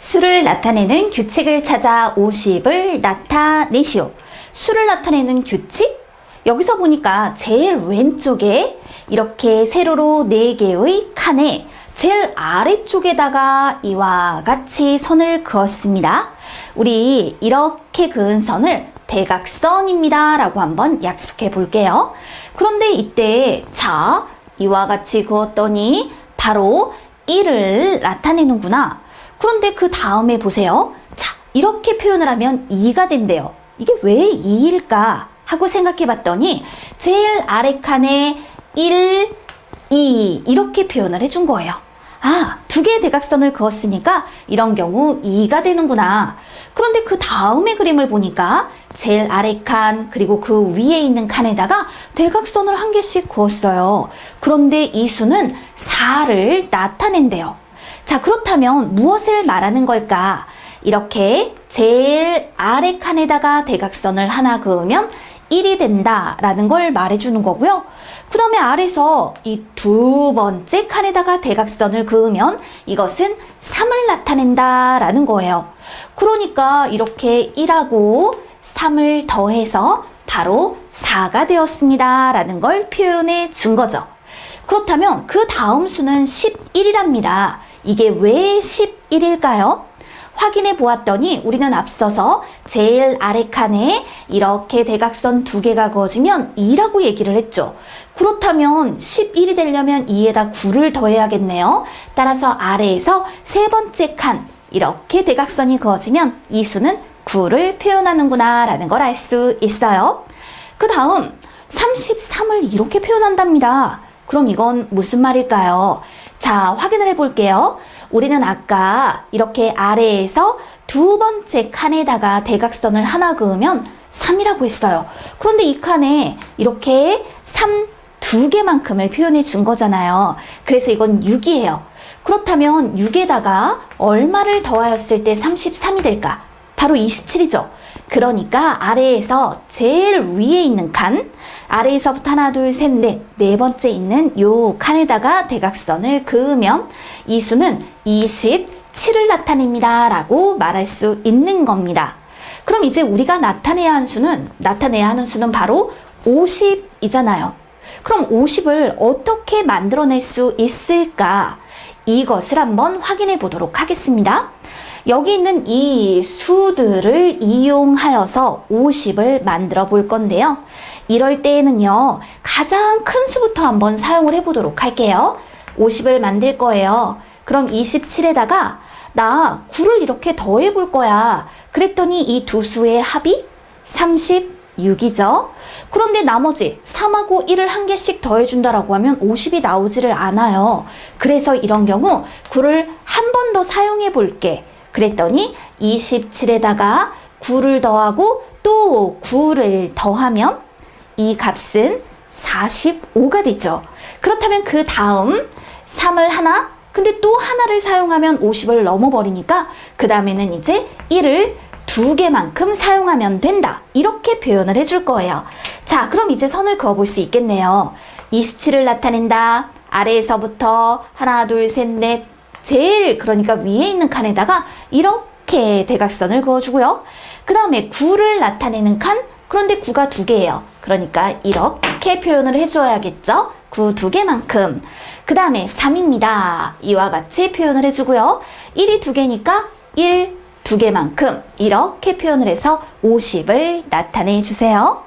수를 나타내는 규칙을 찾아 50을 나타내시오. 수를 나타내는 규칙? 여기서 보니까 제일 왼쪽에 이렇게 세로로 4개의 칸에 제일 아래쪽에다가 이와 같이 선을 그었습니다. 우리 이렇게 그은 선을 대각선입니다 라고 한번 약속해 볼게요. 그런데 이때 자, 이와 같이 그었더니 바로 1을 나타내는구나. 그런데 그 다음에 보세요. 자, 이렇게 표현을 하면 2가 된대요. 이게 왜 2일까 하고 생각해 봤더니 제일 아래 칸에 1, 2 이렇게 표현을 해준 거예요. 아, 2개의 대각선을 그었으니까 이런 경우 2가 되는구나. 그런데 그 다음에 그림을 보니까 제일 아래 칸 그리고 그 위에 있는 칸에다가 대각선을 1개씩 그었어요. 그런데 이 수는 4를 나타낸대요. 자, 그렇다면 무엇을 말하는 걸까? 이렇게 제일 아래 칸에다가 대각선을 하나 그으면 1이 된다라는 걸 말해주는 거고요. 그 다음에 아래서 이 두 번째 칸에다가 대각선을 그으면 이것은 3을 나타낸다라는 거예요. 그러니까 이렇게 1하고 3을 더해서 바로 4가 되었습니다 라는 걸 표현해 준 거죠. 그렇다면 그 다음 수는 11이랍니다. 이게 왜 11일까요? 확인해 보았더니 우리는 앞서서 제일 아래 칸에 이렇게 대각선 2개가 그어지면 2라고 얘기를 했죠. 그렇다면 11이 되려면 2에다 9를 더해야겠네요. 따라서 아래에서 세 번째 칸 이렇게 대각선이 그어지면 이 수는 9를 표현하는구나 라는 걸 알 수 있어요. 그 다음 33을 이렇게 표현한답니다. 그럼 이건 무슨 말일까요? 자, 확인을 해볼게요. 우리는 아까 이렇게 아래에서 두 번째 칸에다가 대각선을 하나 그으면 3이라고 했어요. 그런데 이 칸에 이렇게 3 2개만큼을 표현해 준 거잖아요. 그래서 이건 6이에요. 그렇다면 6에다가 얼마를 더하였을 때 33이 될까? 바로 27이죠. 그러니까 아래에서 제일 위에 있는 칸, 아래에서부터 하나, 둘, 셋, 넷, 네 번째 있는 요 칸에다가 대각선을 그으면 이 수는 27을 나타냅니다 라고 말할 수 있는 겁니다. 그럼 이제 우리가 나타내야 하는 수는 바로 50이잖아요. 그럼 50을 어떻게 만들어낼 수 있을까? 이것을 한번 확인해 보도록 하겠습니다. 여기 있는 이 수들을 이용하여서 50을 만들어 볼 건데요. 이럴 때에는요, 가장 큰 수부터 한번 사용을 해보도록 할게요. 50을 만들 거예요. 그럼 27에다가 나 9를 이렇게 더해 볼 거야. 그랬더니 이 두 수의 합이 36이죠. 그런데 나머지 3하고 1을 1개씩 더해준다라고 하면 50이 나오지를 않아요. 그래서 이런 경우 9를 한 번 더 사용해 볼게. 그랬더니 27에다가 9를 더하고 또 9를 더하면 이 값은 45가 되죠. 그렇다면 그 다음 3을 하나, 근데 또 하나를 사용하면 50을 넘어버리니까 그 다음에는 이제 1을 2개만큼 사용하면 된다. 이렇게 표현을 해줄 거예요. 자, 그럼 이제 선을 그어볼 수 있겠네요. 27을 나타낸다. 아래에서부터 하나, 둘, 셋, 넷, 제일 그러니까 위에 있는 칸에다가 이렇게 대각선을 그어주고요. 그 다음에 9를 나타내는 칸, 그런데 9가 2개예요. 그러니까 이렇게 표현을 해줘야겠죠. 9 2개만큼. 그 다음에 3입니다. 이와 같이 표현을 해주고요. 1이 2개니까 1 2개만큼 이렇게 표현을 해서 50을 나타내 주세요.